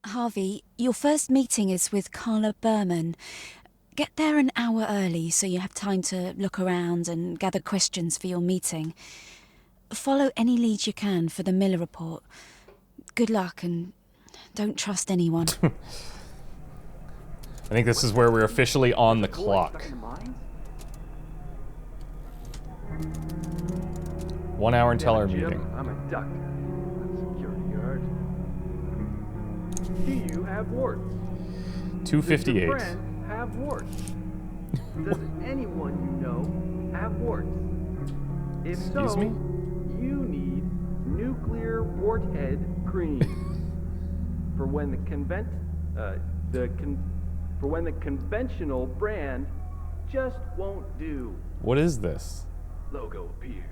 Harvey, your first meeting is with Carla Berman. Get there an hour early so you have time to look around and gather questions for your meeting. Follow any leads you can for the Miller report. Good luck and don't trust anyone. I think this is where we're officially on the clock. 1 hour until our meeting. I'm a duck. Security guard. Do you have warts? 258. Does your friend have warts? Does anyone you know have warts? If Excuse so, me? you need nuclear warthead cream for when the conventional brand just won't do. What is this? Logo appears.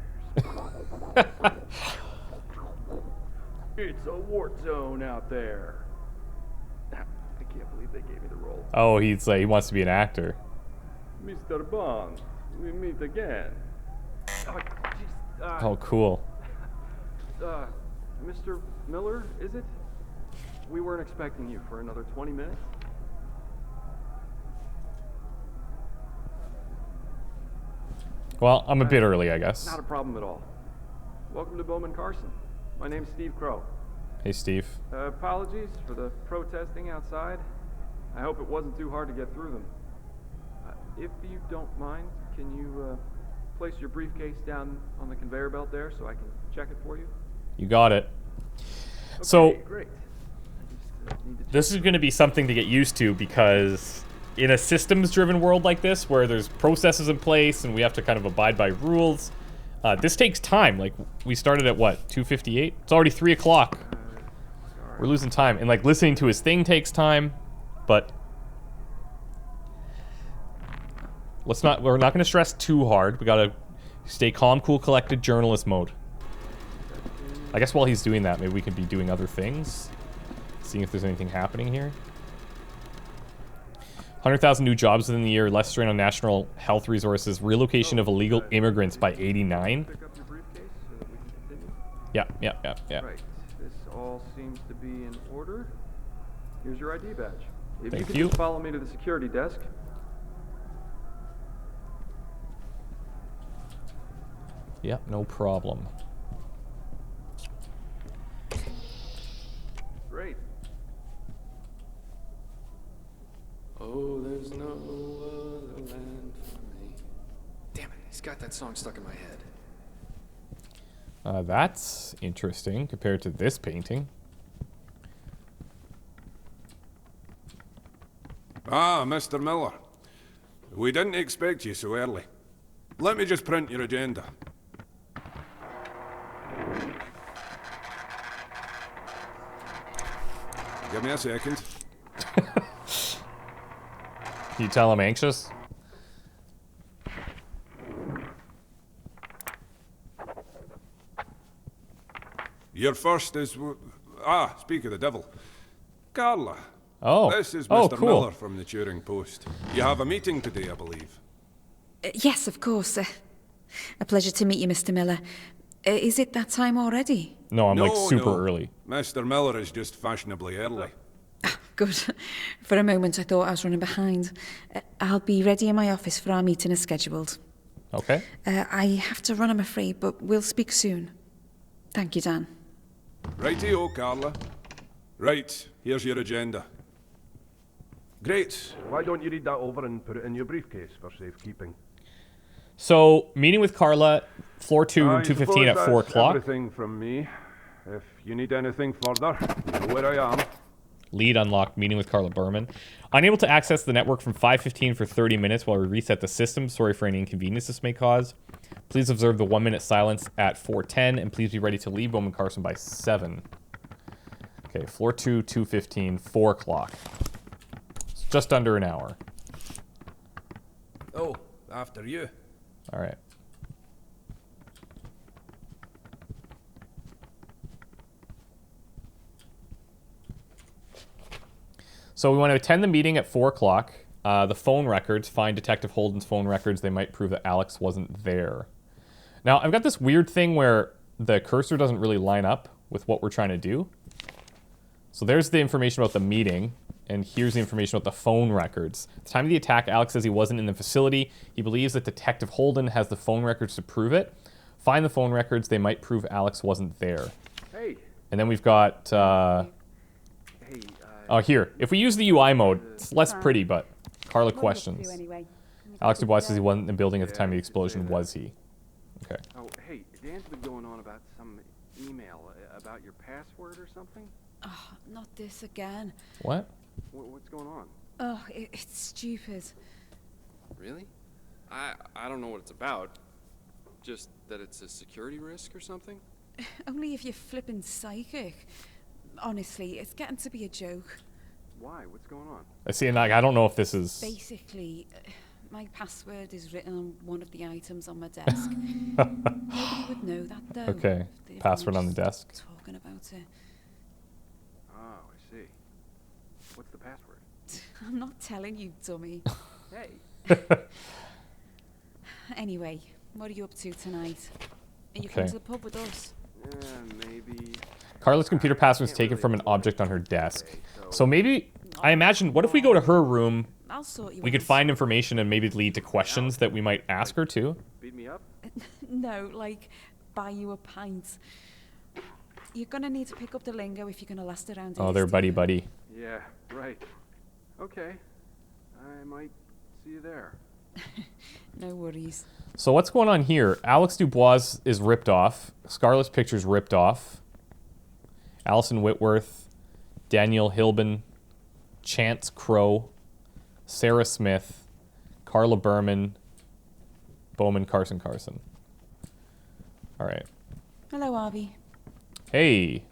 It's a wart zone out there. I can't believe they gave me the role. Oh, he's like, he wants to be an actor. Mr. Bond, we meet again. Oh, jeez. Oh, cool. Mr. Miller, is it? We weren't expecting you for another 20 minutes. Well, I'm a bit early, I guess. Not a problem at all. Welcome to Bowman Carson. My name's Steve Crow. Hey, Steve. Apologies for the protesting outside. I hope it wasn't too hard to get through them. If you don't mind, can you place your briefcase down on the conveyor belt there so I can check it for you? You got it. Okay, So, great. I just need to this is going to be something to get used to because in a systems-driven world like this, where there's processes in place and we have to kind of abide by rules, this takes time. Like, we started at what, 2:58? It's already 3 o'clock. We're losing time. And, like, listening to his thing takes time, but we're not going to stress too hard. We got to stay calm, cool, collected, journalist mode. I guess while he's doing that, maybe we could be doing other things. Seeing if there's anything happening here. 100,000 new jobs within the year, less strain on national health resources, relocation of illegal immigrants by 89. pick up your briefcase so that we can continue. Yeah. Right. This all seems to be in order. Here's your ID badge. If Thank you could you. just follow me to the security desk. Yeah, no problem. Great. Oh, there's no other land for me. Damn it, he's got that song stuck in my head. That's interesting compared to this painting. Ah, Mr. Miller. We didn't expect you so early. Let me just print your agenda. Give me a second. Can you tell I'm anxious? Your first is... speak of the devil. Carla. Oh. This is Oh, Mr. cool. Miller from the Turing Post. You have a meeting today, I believe. Yes, of course. A pleasure to meet you, Mr. Miller. Is it that time already? No, I'm like No, super no. early. Mr. Miller is just fashionably early. Good. For a moment I thought I was running behind. I'll be ready in my office for our meeting as scheduled. Okay. I have to run, I'm afraid, but we'll speak soon. Thank you, Dan. Righty-o, Carla. Right, here's your agenda. Great. Why don't you read that over and put it in your briefcase for safekeeping? So, meeting with Carla, floor 2, I 2:15 at suppose 4 that's o'clock. Everything from me. If you need anything further, you know where I am. Lead unlocked, meeting with Carla Berman. Unable to access the network from 5:15 for 30 minutes while we reset the system. Sorry for any inconvenience this may cause. Please observe the 1-minute silence at 4:10, and please be ready to leave Bowman Carson by 7. Okay, floor 2, 2:15, 4 o'clock. It's just under an hour. Oh, after you. All right. So we want to attend the meeting at 4 o'clock. The phone records, find Detective Holden's phone records. They might prove that Alex wasn't there. Now, I've got this weird thing where the cursor doesn't really line up with what we're trying to do. So there's the information about the meeting, and here's the information about the phone records. At the time of the attack, Alex says he wasn't in the facility. He believes that Detective Holden has the phone records to prove it. Find the phone records. They might prove Alex wasn't there. Hey. And then we've got... oh, here. If we use the UI mode, it's less pretty, but... Carla questions. Alex Dubois says he wasn't in the building at the time of the explosion. Was he? Okay. Oh, hey, Dan's been going on about some email about your password or something? Oh, not this again. What? What's going on? Oh, it's stupid. Really? I don't know what it's about. Just that it's a security risk or something? Only if you're flippin' psychic. Honestly, it's getting to be a joke. Why? What's going on? I see, and I don't know if this is... Basically, my password is written on one of the items on my desk. Nobody would know that, though. Okay. Password on the desk. Talking about it. Oh, I see. What's the password? I'm not telling you, dummy. Hey. Anyway, what are you up to tonight? Are you Okay. coming to the pub with us? Maybe. Carla's computer password was taken from an object on her desk. So maybe, I imagine, what if we go to her room, I'll sort you we could out. find information and maybe lead to questions that we might ask her too? Beat me up? No, like, buy you a pint. You're gonna need to pick up the lingo if you're gonna last around Oh, here, they're Stephen. buddy-buddy. Yeah, right. Okay. I might see you there. No worries. So what's going on here? Alex Dubois is ripped off. Scarlett's picture's ripped off. Allison Whitworth, Daniel Hilbin, Chance Crow, Sarah Smith, Carla Berman, Bowman Carson. All right. Hello, Harvey. Hey.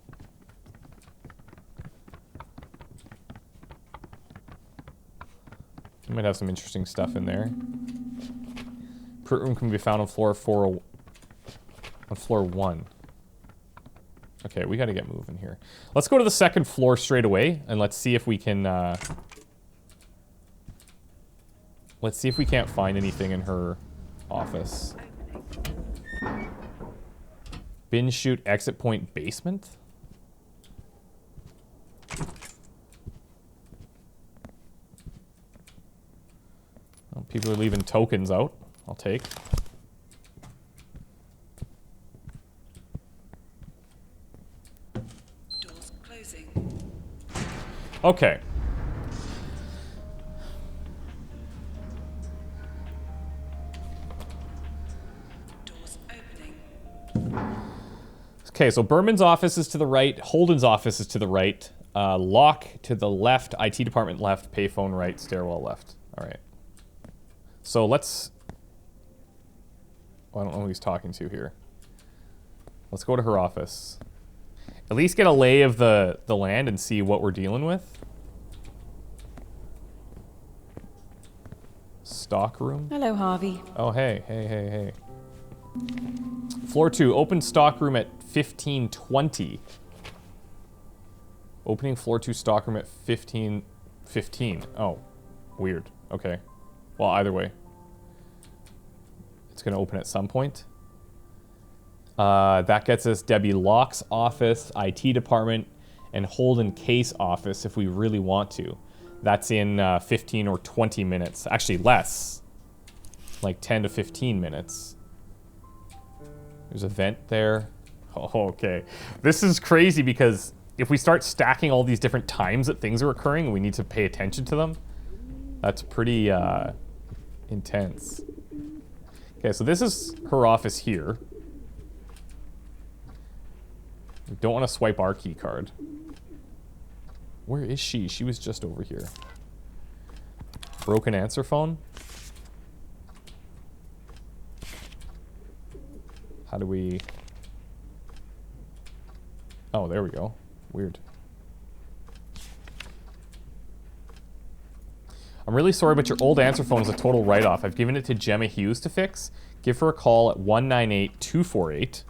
You might have some interesting stuff in there. Print room can be found on floor 1. Okay, we got to get moving here. Let's go to the second floor straight away, and let's see if we can. Let's see if we can't find anything in her office. Bin chute exit point basement. Well, people are leaving tokens out. I'll take. Doors closing. Okay. Doors opening. Okay, so Berman's office is to the right. Holden's office is to the right. Locke to the left. IT department left. Payphone right. Stairwell left. All right. So let's... Well, I don't know who he's talking to here. Let's go to her office. At least get a lay of the land and see what we're dealing with. Stock room. Hello, Harvey. Oh, hey. Floor 2, open stock room at 1520. Opening floor 2 stock room at 1515. Oh, weird. Okay. Well, either way. It's going to open at some point. That gets us Debbie Locke's office, IT department, and Holden Case office if we really want to. That's in 15 or 20 minutes. Actually, less. Like 10 to 15 minutes. There's a vent there. Oh, okay. This is crazy because if we start stacking all these different times that things are occurring, we need to pay attention to them. That's pretty intense. Okay, so this is her office here. We don't want to swipe our key card. Where is she? She was just over here. Broken answer phone? How do we... Oh, there we go. Weird. I'm really sorry, but your old answer phone is a total write-off. I've given it to Gemma Hughes to fix. Give her a call at 198-248.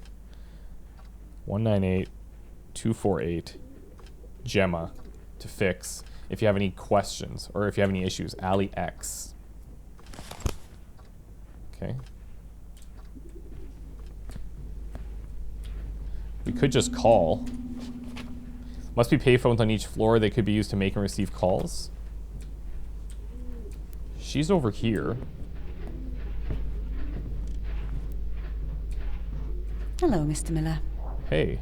198-248. Gemma to fix if you have any questions or if you have any issues. Ali X. Okay. We could just call. Must be payphones on each floor. They could be used to make and receive calls. She's over here. Hello, Mr. Miller. Hey.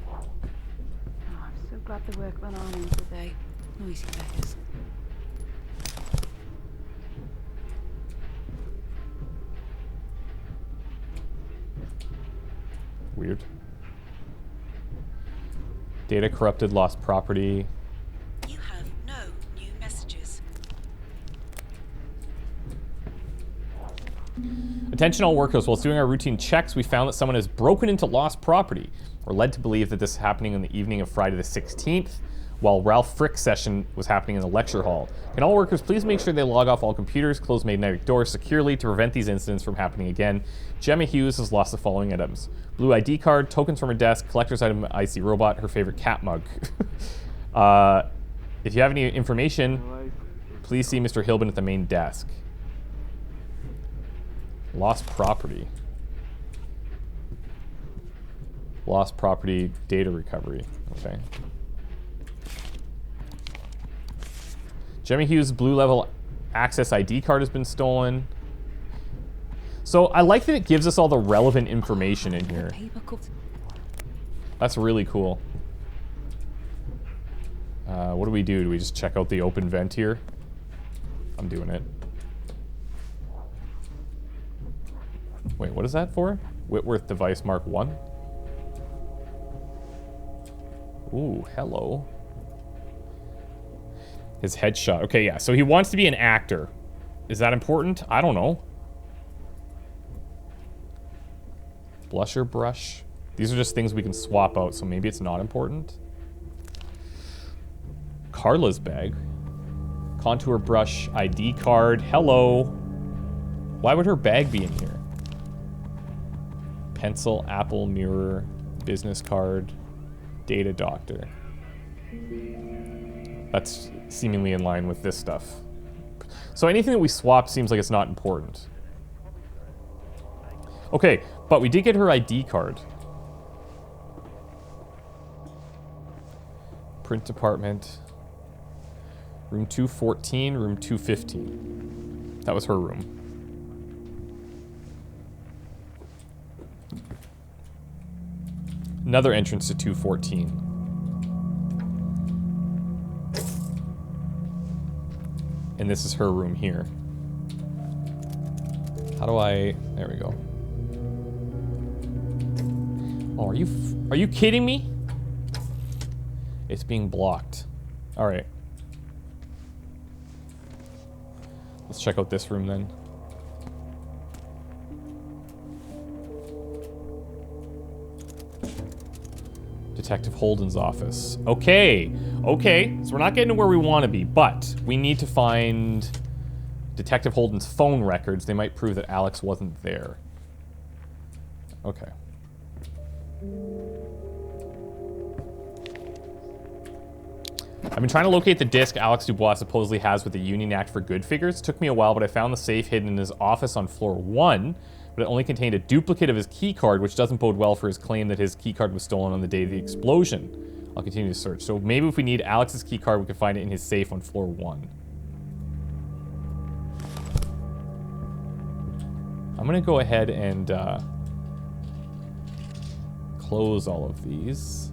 Oh, I'm so glad the workmen aren't in today. Noisy beggars. Weird. Data corrupted, lost property. You have no new messages. Attention all workers, while doing our routine checks, we found that someone has broken into lost property. We're led to believe that this is happening on the evening of Friday the 16th, while Ralph Frick's session was happening in the lecture hall. Can all workers please make sure they log off all computers, close magnetic doors securely to prevent these incidents from happening again? Gemma Hughes has lost the following items: blue ID card, tokens from her desk, collector's item IC robot, her favorite cat mug. If you have any information, please see Mr. Hilbin at the main desk. Lost property. Lost property data recovery. Okay. Gemma Hughes' blue level access ID card has been stolen. So I like that it gives us all the relevant information in here. That's really cool. What do we do? Do we just check out the open vent here? I'm doing it. Wait, what is that for? Whitworth device mark 1? Ooh, hello. His headshot. Okay, yeah, so he wants to be an actor. Is that important? I don't know. Blusher brush. These are just things we can swap out, so maybe it's not important. Carla's bag. Contour brush, ID card. Hello. Why would her bag be in here? Pencil, apple, mirror, business card, data doctor. That's seemingly in line with this stuff. So anything that we swap seems like it's not important. Okay, but we did get her ID card. Print department. Room 214, room 215. That was her room. Another entrance to 214. And this is her room here. How do I... There we go. Oh, are you kidding me? It's being blocked. All right. Let's check out this room then. Detective Holden's office. Okay. Okay. So we're not getting to where we want to be, but we need to find Detective Holden's phone records. They might prove that Alex wasn't there. Okay. I've been trying to locate the disc Alex Dubois supposedly has with the Union Act for Good figures. It took me a while, but I found the safe hidden in his office on floor 1, but it only contained a duplicate of his key card, which doesn't bode well for his claim that his key card was stolen on the day of the explosion. I'll continue to search. So maybe if we need Alex's key card, we can find it in his safe on floor 1. I'm gonna go ahead and close all of these.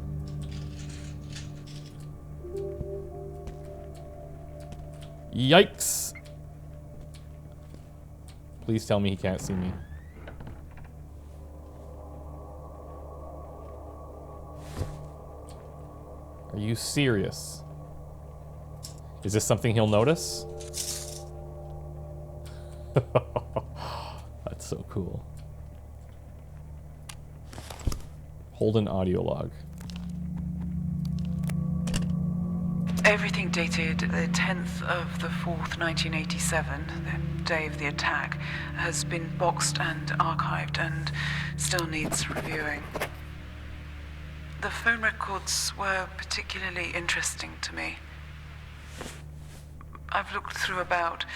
Yikes. Please tell me he can't see me. Are you serious? Is this something he'll notice? That's so cool. Holden audio log. Everything dated the 10th of the 4th, 1987, the day of the attack, has been boxed and archived and still needs reviewing. The phone records were particularly interesting to me. I've looked through about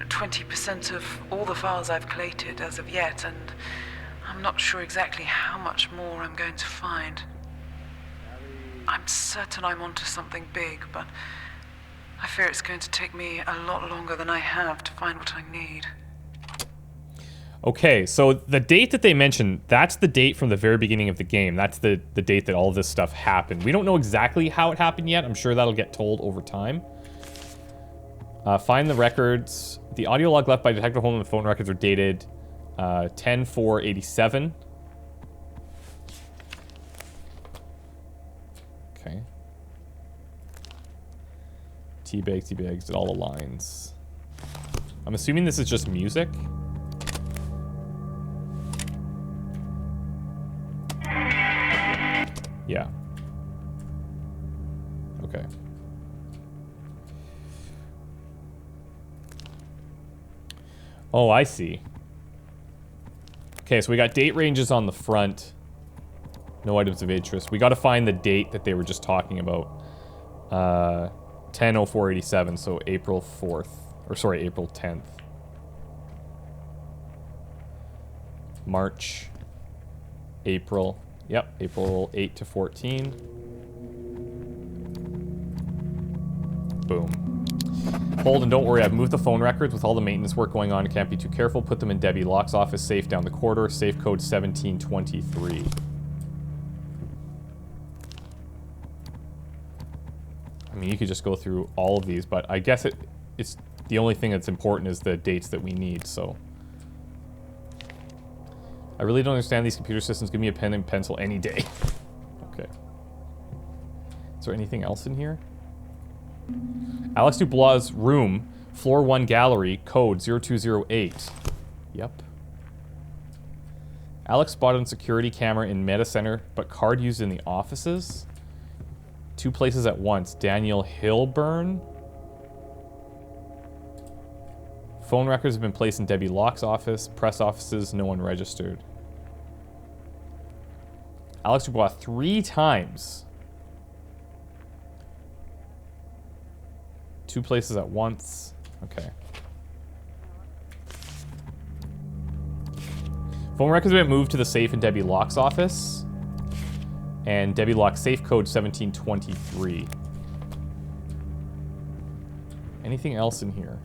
20% of all the files I've collated as of yet, and I'm not sure exactly how much more I'm going to find. I'm certain I'm onto something big, but I fear it's going to take me a lot longer than I have to find what I need. Okay, so the date that they mentioned, that's the date from the very beginning of the game. That's the date that all of this stuff happened. We don't know exactly how it happened yet. I'm sure that'll get told over time. Find the records. The audio log left by Detective Holmes and the phone records are dated 10/4/87. Okay. Teabags, did all the lines. I'm assuming this is just music. Yeah. Okay. Oh, I see. Okay, so we got date ranges on the front. No items of interest. We got to find the date that they were just talking about. 10/04/87, so April 4th. Or sorry, April 10th. March. April. Yep, April 8 to 14. Boom. Hold and don't worry, I've moved the phone records. With all the maintenance work going on, can't be too careful. Put them in Debbie Locke's office safe down the corridor. Safe code 1723. I mean, you could just go through all of these, but I guess it's the only thing that's important is the dates that we need, so. I really don't understand these computer systems. Give me a pen and pencil any day. Okay. Is there anything else in here? Alex Dubois' room, floor 1 gallery, code 0208. Yep. Alex spotted on security camera in Meta Center, but card used in the offices. 2 places at once. Daniel Hilburn. Phone records have been placed in Debbie Locke's office. Press offices, no one registered. Alex Dubois 3 times. 2 places at once. Okay. Phone records have been moved to the safe in Debbie Locke's office. And Debbie Locke's safe code 1723. Anything else in here?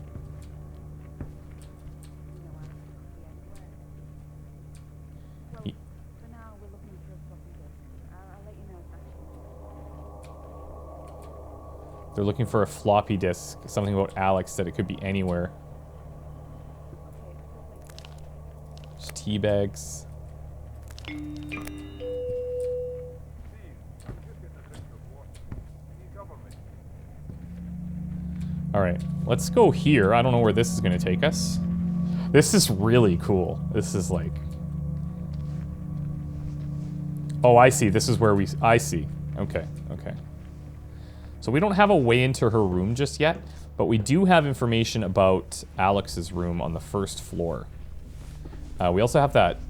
They're looking for a floppy disk. Something about Alex said it could be anywhere. Just tea bags. Alright, let's go here. I don't know where this is going to take us. This is really cool. This is like... Oh, I see. This is where we... I see. Okay, okay. So we don't have a way into her room just yet, but we do have information about Alex's room on the 1st floor. We also have that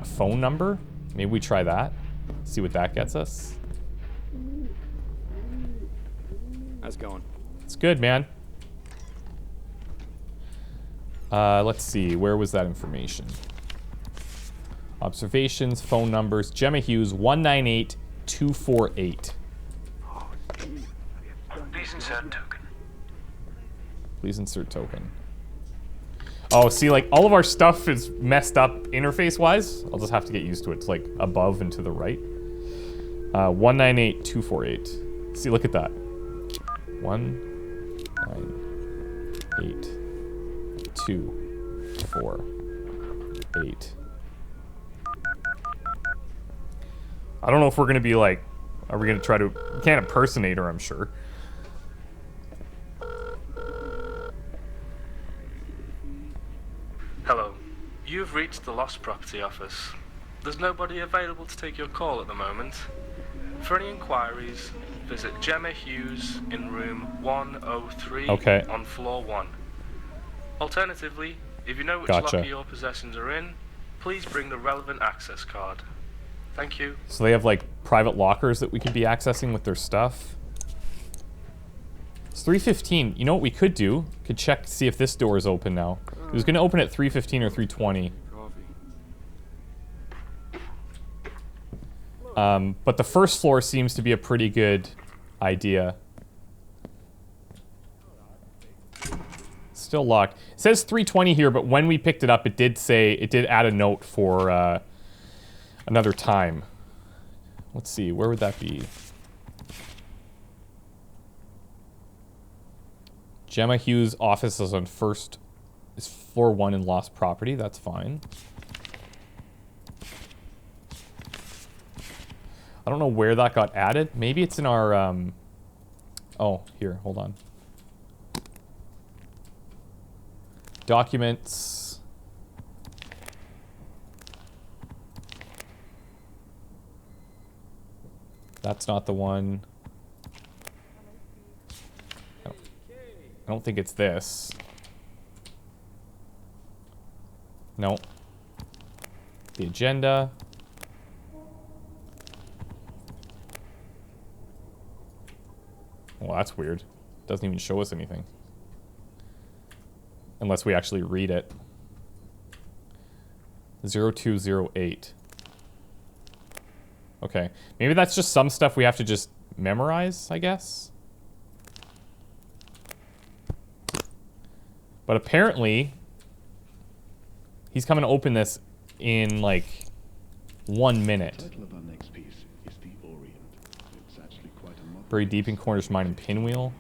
phone number. Maybe we try that. See what that gets us. How's it going? It's good, man. Let's see. Where was that information? Observations, phone numbers. Gemma Hughes, 198248. Please insert token. Please insert token. Oh, see, like, all of our stuff is messed up interface-wise. I'll just have to get used to it. It's, like, above and to the right. 198248. See, look at that. 198248. I don't know if we're gonna be like, are we gonna try to? We can't impersonate her, I'm sure. Hello. You've reached the Lost Property Office. There's nobody available to take your call at the moment. For any inquiries, visit Gemma Hughes in room 103 on floor 1. Alternatively, if you know which locker your possessions are in, please bring the relevant access card. Thank you. So they have like private lockers that we could be accessing with their stuff. It's 3:15. You know what we could do? Could check to see if this door is open now. It was going to open at 3:15 or 3:20. But the first floor seems to be a pretty good idea. Still locked. It says 320 here, but when we picked it up, it did add a note for another time. Let's see, where would that be? Gemma Hughes' office is floor 1 in lost property. That's fine. I don't know where that got added. Maybe it's in our, oh, here, hold on. Documents. That's not the one. I don't think it's this. No. The agenda. Well, that's weird. Doesn't even show us anything. Unless we actually read it. 0208. Okay. Maybe that's just some stuff we have to just memorize, I guess. But apparently, he's coming to open this in like 1 minute. Buried deep in corners, mine and pinwheel.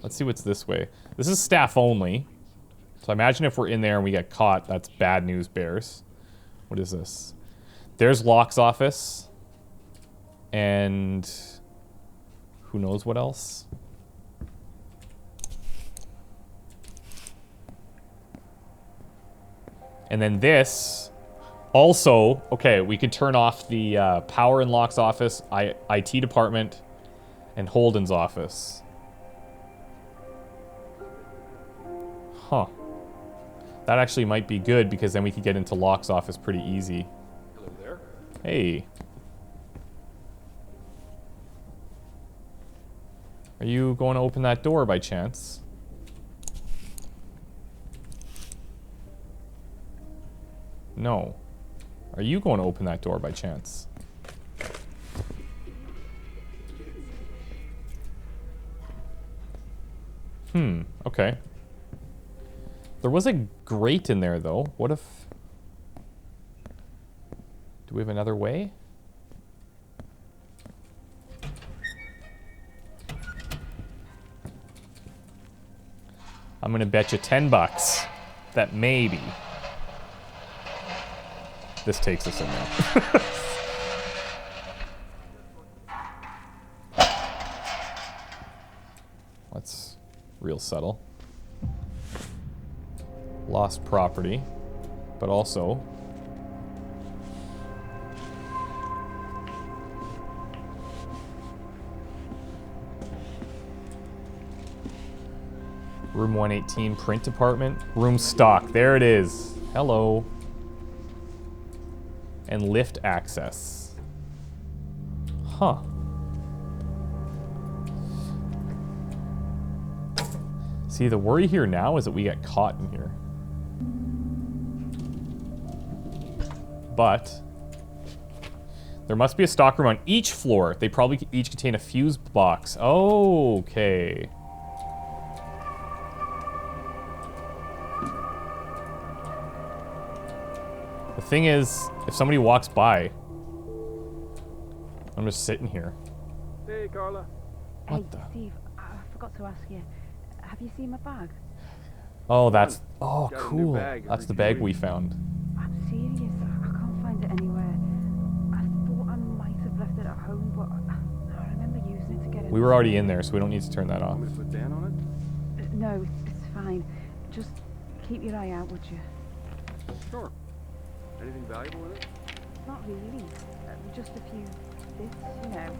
Let's see what's this way. This is staff only. So imagine if we're in there and we get caught. That's bad news, bears. What is this? There's Locke's office. And who knows what else? And then this also, okay, we could turn off the power in Locke's office, IT department, and Holden's office. Huh. That actually might be good because then we could get into Locke's office pretty easy. Hello there. Hey. Are you going to open that door by chance? No. Are you going to open that door by chance? Okay. There was a grate in there, though. What if... Do we have another way? I'm gonna bet you $10 that maybe this takes us in there. That's real subtle. Lost property, but also room 118 print department. Room stock. There it is. Hello. And lift access. Huh. See, the worry here now is that we get caught in here. But there must be a stock room on each floor. They probably each contain a fuse box. Oh, okay. The thing is, if somebody walks by, I'm just sitting here. Hey, Carla. Hey, Steve, I forgot to ask you. Have you seen my bag? Oh, that's... Oh, Got a new cool. bag That's every the 2 bag we weeks. found. I'm serious. I can't find it anywhere. I thought I might have left it at home, but I remember using it to get in. We were already in there, so we don't need to turn that off. Want me to put Dan on it? No, it's fine. Just keep your eye out, would you? Sure. Anything valuable in it? Not really. Just a few bits, you know.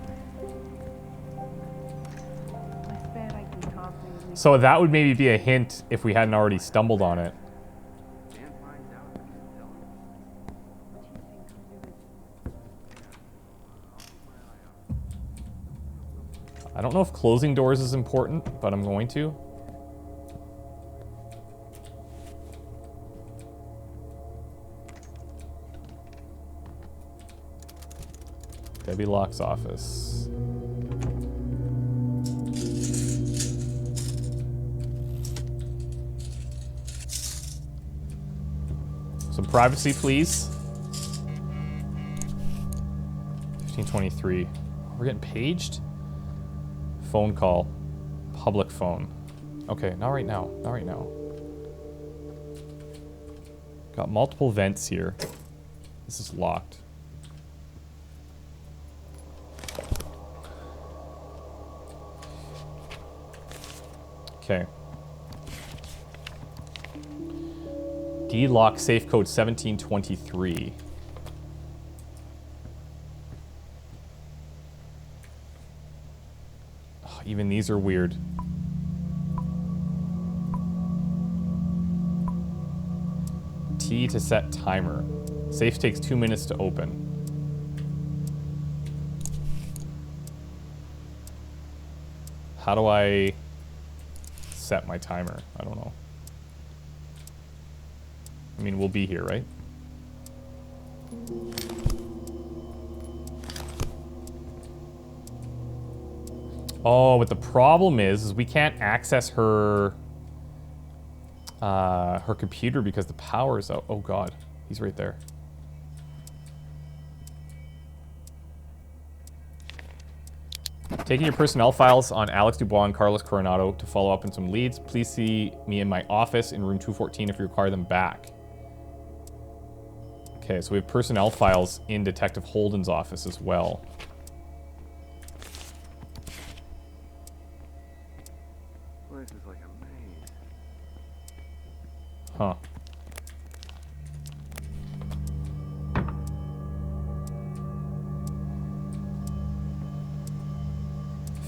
My spare ID card thing. So that would maybe be a hint if we hadn't already stumbled on it. Dan finds out if I can tell him. I don't know if closing doors is important, but I'm going to. Debbie Locke's office. Some privacy, please. 1523. We're getting paged? Phone call. Public phone. Okay, not right now. Not right now. Got multiple vents here. This is locked. Okay. D-lock safe code 1723. Oh, even these are weird. T to set timer. Safe takes 2 minutes to open. How do I set my timer? I don't know. I mean, we'll be here, right? Oh, but the problem is we can't access her her computer because the power is out. Oh god, he's right there. Taking your personnel files on Alex Dubois and Carlos Coronado to follow up on some leads. Please see me in my office in room 214 if you require them back. Okay, so we have personnel files in Detective Holden's office as well. Place is like a maze. Huh.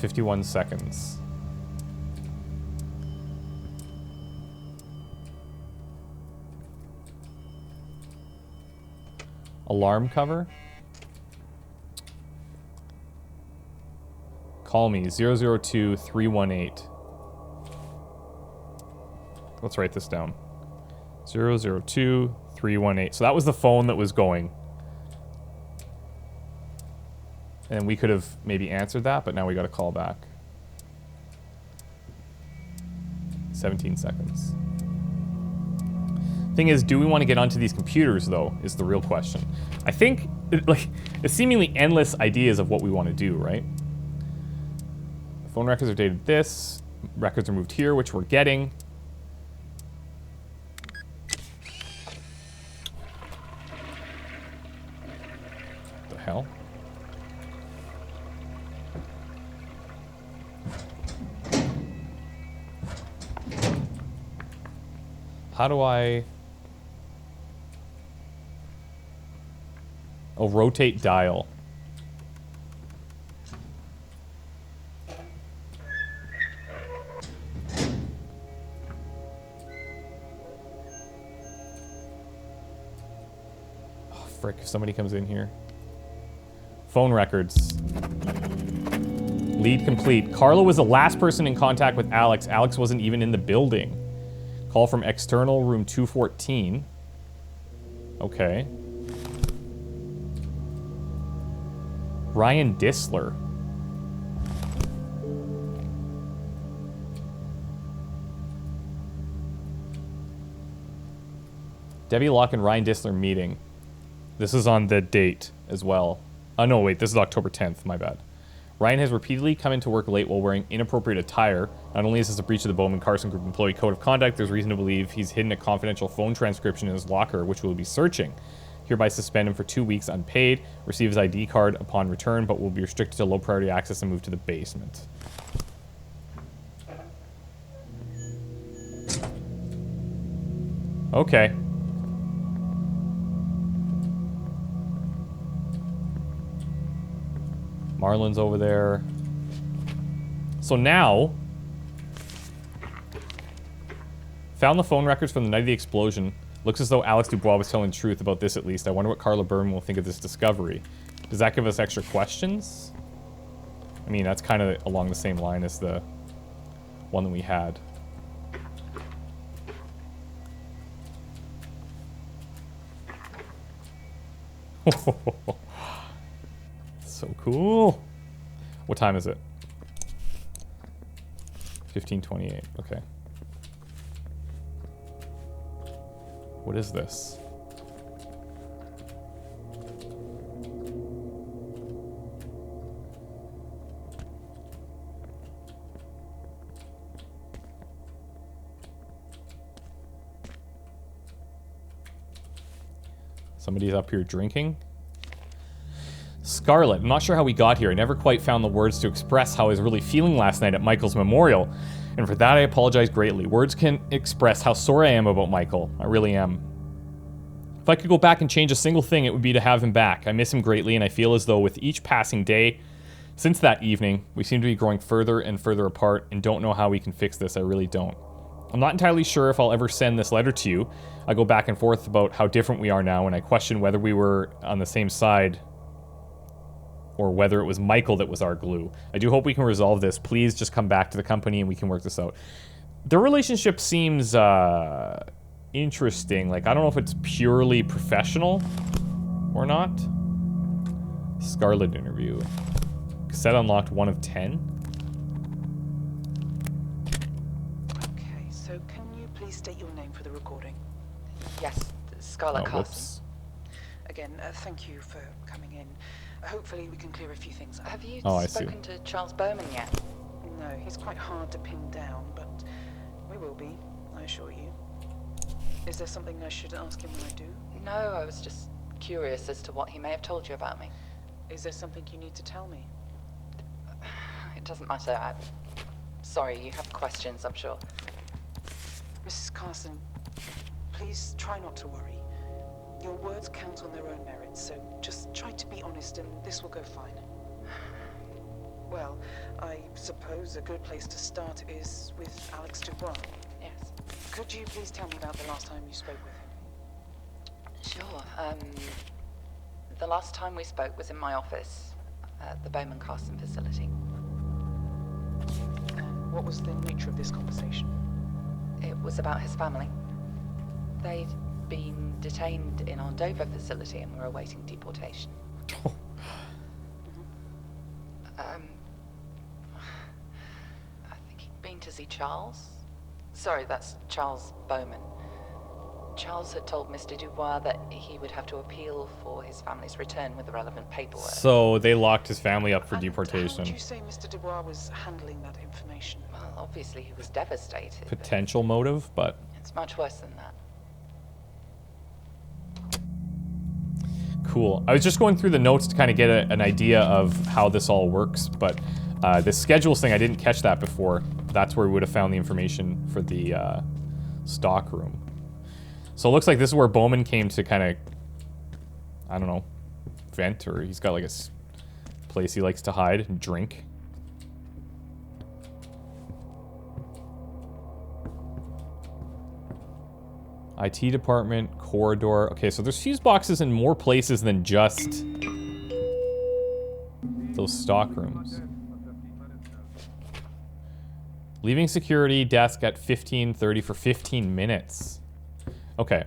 "51 seconds. Alarm cover. Call me 002-318. Let's write this down. 002-318. So that was the phone that was going. And we could have maybe answered that, but now we got to call back. 17 seconds. Thing is, do we want to get onto these computers, though, is the real question. I think, like, it's seemingly endless ideas of what we want to do, right? Phone records are dated this. Records are moved here, which we're getting. The hell? How do I... Oh, rotate dial. Oh, frick, if somebody comes in here. Phone records. Lead complete. Carla was the last person in contact with Alex. Alex wasn't even in the building. Call from external, room 214. Okay. Ryan Disler. Debbie Locke and Ryan Disler meeting. This is on the date as well. Oh, no, wait, this is October 10th, my bad. Ryan has repeatedly come into work late while wearing inappropriate attire. Not only is this a breach of the Bowman Carson Group employee code of conduct, there's reason to believe he's hidden a confidential phone transcription in his locker, which we'll be searching. Hereby suspend him for 2 weeks unpaid, receive his ID card upon return, but will be restricted to low priority access and move to the basement. Okay. Marlon's over there. So now, found the phone records from the night of the explosion. Looks as though Alex Dubois was telling the truth about this, at least. I wonder what Carla Berman will think of this discovery. Does that give us extra questions? I mean, that's kind of along the same line as the one that we had. So cool. What time is it? 15:28. Okay. What is this? Somebody's up here drinking. Scarlet, I'm not sure how we got here. I never quite found the words to express how I was really feeling last night at Michael's memorial, and for that I apologize greatly. Words can express how sorry I am about Michael. I really am. If I could go back and change a single thing, it would be to have him back. I miss him greatly, and I feel as though with each passing day since that evening, we seem to be growing further and further apart, and don't know how we can fix this. I really don't. I'm not entirely sure if I'll ever send this letter to you. I go back and forth about how different we are now, and I question whether we were on the same side or whether it was Michael that was our glue. I do hope we can resolve this. Please just come back to the company and we can work this out. Their relationship seems interesting. Like, I don't know if it's purely professional or not. Scarlet interview. Cassette unlocked 1 of 10. Okay, so can you please state your name for the recording? Yes, Scarlet Carson. Whoops. Again, thank you for coming in. Hopefully we can clear a few things up. Have you Oh, I see. spoken to Charles Bowman yet? No, he's quite hard to pin down, but we will be, I assure you. Is there something I should ask him when I do? No, I was just curious as to what he may have told you about me. Is there something you need to tell me? It doesn't matter. I'm sorry, you have questions, I'm sure. Mrs. Carson, please try not to worry. Your words count on their own merits, so just try to be honest and this will go fine. Well, I suppose a good place to start is with Alex Dubois. Yes. Could you please tell me about the last time you spoke with him? Sure. The last time we spoke was in my office at the Bowman Carson facility. And what was the nature of this conversation? It was about his family. They'd been detained in our Dover facility and were awaiting deportation. I think he'd been to see Charles. Sorry, that's Charles Bowman. Charles had told Mr. Dubois that he would have to appeal for his family's return with the relevant paperwork. So they locked his family up for And deportation. how would you say Mr. Dubois was handling that information? Well, obviously he was devastated. but Potential motive, but It's much worse than that. cool. I was just going through the notes to kind of get an idea of how this all works, but the schedules thing, I didn't catch that before. That's where we would have found the information for the stock room. So it looks like this is where Bowman came to kind of, I don't know, vent, or he's got like a place he likes to hide and drink. IT department, corridor. Okay, so there's fuse boxes in more places than just those stock rooms. Leaving security desk at 15:30 for 15 minutes. Okay.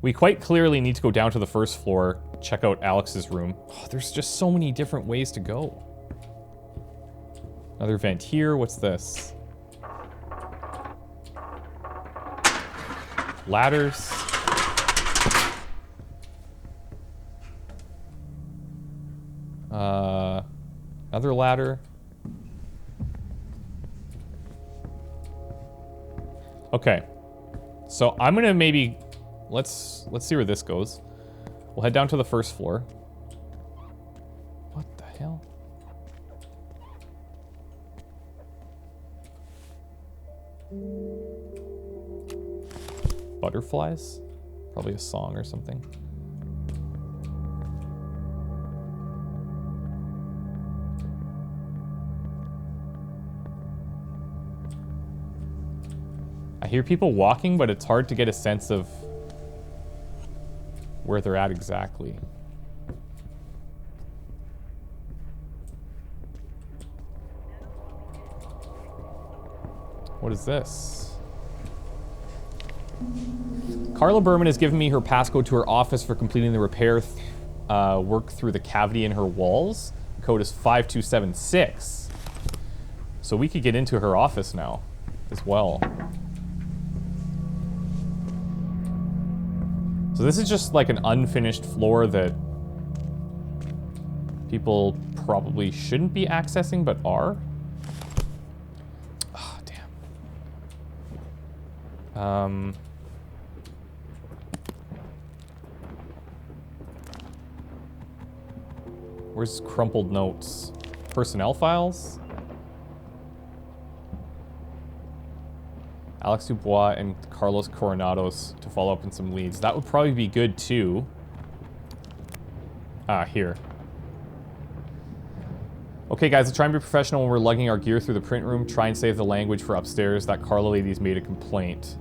We quite clearly need to go down to the first floor, check out Alex's room. Oh, there's just so many different ways to go. Another vent here. What's this? Ladders. Another ladder. Okay. So I'm gonna maybe let's see where this goes. We'll head down to the first floor. What the hell? Butterflies? Probably a song or something. I hear people walking, but it's hard to get a sense of where they're at exactly. What is this? Carla Berman has given me her passcode to her office for completing the repair work through the cavity in her walls. code is 5276. So we could get into her office now as well. So this is just like an unfinished floor that people probably shouldn't be accessing, but are. Oh, damn. Where's crumpled notes? Personnel files? Alex Dubois and Carlos Coronados to follow up on some leads. That would probably be good too. Ah, here. Okay, guys, let's try and be professional when we're lugging our gear through the print room. Try and save the language for upstairs. That Carla lady's made a complaint.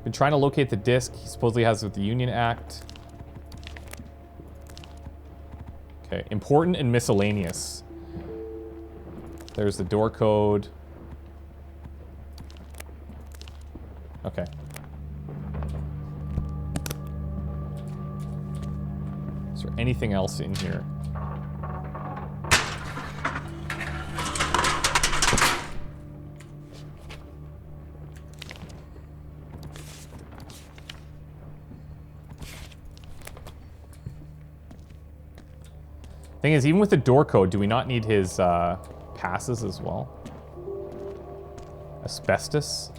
Been trying to locate the disc he supposedly has with the Union Act. Okay, important and miscellaneous. There's the door code. Okay. Is there anything else in here? Thing is, even with the door code, do we not need his passes as well? Asbestos?